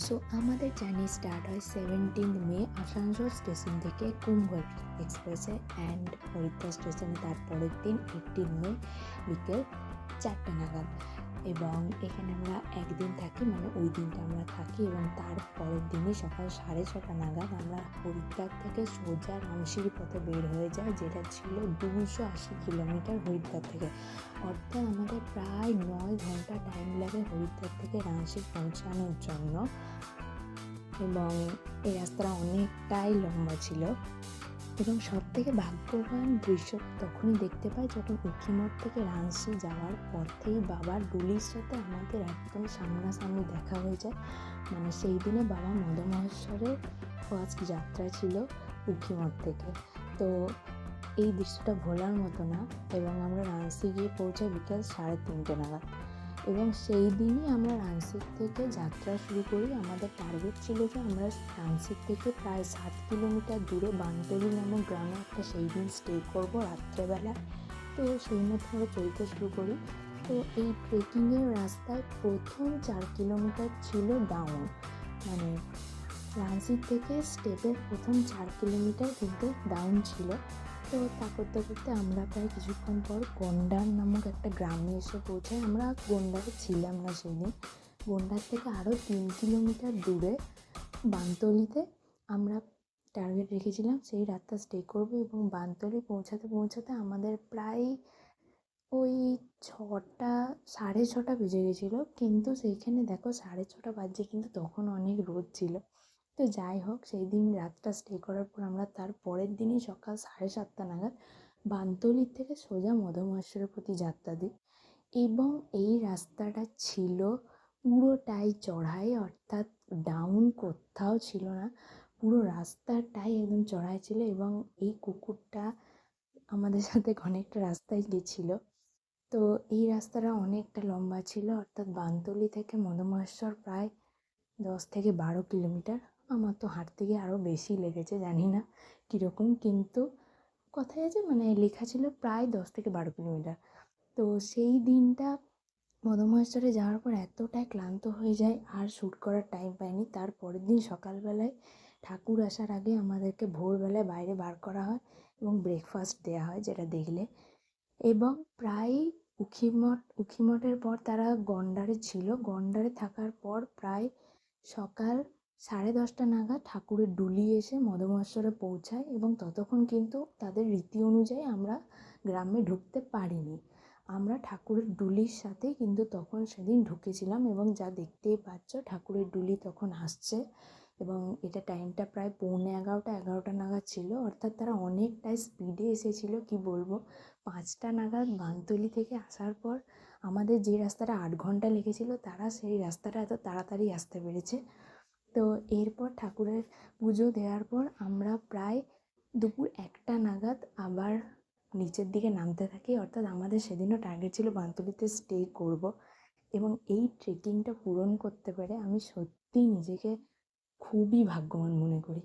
So আমাদের journey start হয় 17 মে Asansol station থেকে কুম্ভ এক্সপ্রেসে অ্যান্ড হরিদ্বার স্টেশনে তার পরের দিন 18 মে বিকেল 4টে নাগাদ। এবং এখানে আমরা একদিন থাকি, মানে ওই দিনটা আমরা থাকি এবং তার পরের দিনই সকাল 6:30 নাগাদ আমরা হরিদ্বার থেকে সোজা রামশির পথে বের হয়ে যাই, যেটা ছিল 280 কিলোমিটার হরিদ্বার থেকে। অর্থাৎ আমাদের প্রায় 9 ঘন্টা টাইম লাগে হরিদ্বার থেকে রামশি পৌঁছানোর জন্য। এবং এই রাস্তাটা অনেকটাই লম্বা ছিল এবং সব থেকে ভাগ্যবান দৃশ্য তখনই দেখতে পাই যখন উখিমঠ থেকে রামশি যাওয়ার পথেই বাবার ডুলির সাথে আমাদের একদম সামনাসামনি দেখা হয়ে যায়। মানে সেই দিনে বাবা মদমহেশ্বরের ফার্স্ট যাত্রা ছিল উখিমঠ থেকে। তো এই দৃশ্যটা ভোলার মতো না। এবং আমরা রামশি গিয়ে পৌঁছাই বিকেল 3:30 নাগাদ। এবং সেই দিনই আমরা রামশি থেকে যাত্রা শুরু করি। আমাদের টার্গেট ছিল যে আমরা রামশি থেকে প্রায় 7 কিলোমিটার দূরে বানতলি নামক গ্রামে একটা সেই দিন স্টে করবো রাত্রেবেলা। তো সেই মতো আমরা চলতে শুরু করি। তো এই ট্রেকিংয়ের রাস্তায় প্রথম 4 কিলোমিটার ছিল ডাউন, মানে রামশি থেকে স্টেপের প্রথম 4 কিলোমিটার কিন্তু ডাউন ছিল। তো তা করতে করতে আমরা প্রায় কিছুক্ষণ পর গন্ডার নামক একটা গ্রামে এসে পৌঁছাই। আমরা গন্ডারে ছিলাম না সেদিন। গন্ডার থেকে আরও 3 কিলোমিটার দূরে বানতলিতে আমরা টার্গেট রেখেছিলাম সেই রাতটা স্টে করবো। এবং বানতলি পৌঁছাতে পৌঁছাতে আমাদের প্রায় ওই 6টা 6:30 বেজে গেছিলো। কিন্তু সেইখানে দেখো 6:30 বাজছে কিন্তু তখন অনেক রোদ ছিল। তো যাই হোক, সেই দিন রাতটা স্টে করার পর আমরা তার পরের দিনই সকাল 7:30 নাগাদ বানতলির থেকে সোজা মদমহেশ্বরের প্রতি যাত্রা দিই। এবং এই রাস্তাটা ছিল পুরোটাই চড়াই, অর্থাৎ ডাউন কোথাও ছিল না। পুরো রাস্তাটাই একদম চড়াই ছিল। এবং এই কুকুরটা আমাদের সাথে অনেকটা রাস্তায় গেছিলো। তো এই রাস্তাটা অনেকটা লম্বা ছিল, অর্থাৎ বানতলি থেকে মদমহেশ্বর প্রায় 10 থেকে 12 কিলোমিটার। আমার তো হাঁটতে গিয়ে আরও বেশি লেগেছে, জানি না কীরকম, কিন্তু কথায় আছে মানে লেখা ছিল প্রায় 10 থেকে 12 কিলোমিটার। তো সেই দিনটা মদমহেশ্বরে যাওয়ার পর এতটাই ক্লান্ত হয়ে যায় আর শ্যুট করার টাইম পাইনি। তার পরের দিন সকালবেলায় ঠাকুর আসার আগে আমাদেরকে ভোরবেলায় বাইরে বার করা হয় এবং ব্রেকফাস্ট দেওয়া হয়, যেটা দেখলে। এবং প্রায় উখিমঠের পর তারা গন্ডারে ছিল। গন্ডারে থাকার পর প্রায় সকাল 10:30 নাগাদ ঠাকুরের ডুলি এসে মদমহেশ্বরে পৌঁছায়। এবং ততক্ষণ কিন্তু তাদের রীতি অনুযায়ী আমরা গ্রামে ঢুকতে পারিনি। আমরা ঠাকুরের ডুলির সাথে কিন্তু তখন সেদিন ঢুকেছিলাম। এবং যা দেখতেই পাচ্ছ ঠাকুরের ডুলি তখন আসছে। এবং এটা টাইমটা প্রায় 11:45 নাগাদ ছিল, অর্থাৎ তারা অনেকটাই স্পিডে এসেছিলো। কি বলবো, 5টা নাগাদ বানতলি থেকে আসার পর আমাদের যে রাস্তাটা 8 ঘন্টা লেগেছিলো তারা সেই রাস্তাটা এত তাড়াতাড়ি আসতে পেরেছে। তো এরপর ঠাকুরের পুজো দেওয়ার পর আমরা প্রায় দুপুর 1টা নাগাদ আবার নিচের দিকে নামতে থাকি। অর্থাৎ আমাদের সেদিনও টার্গেট ছিল বানতলিতে স্টে করব। এবং এই ট্রেকিংটা পূরণ করতে পেরে আমি সত্যিই নিজেকে খুবই ভাগ্যবান মনে করি।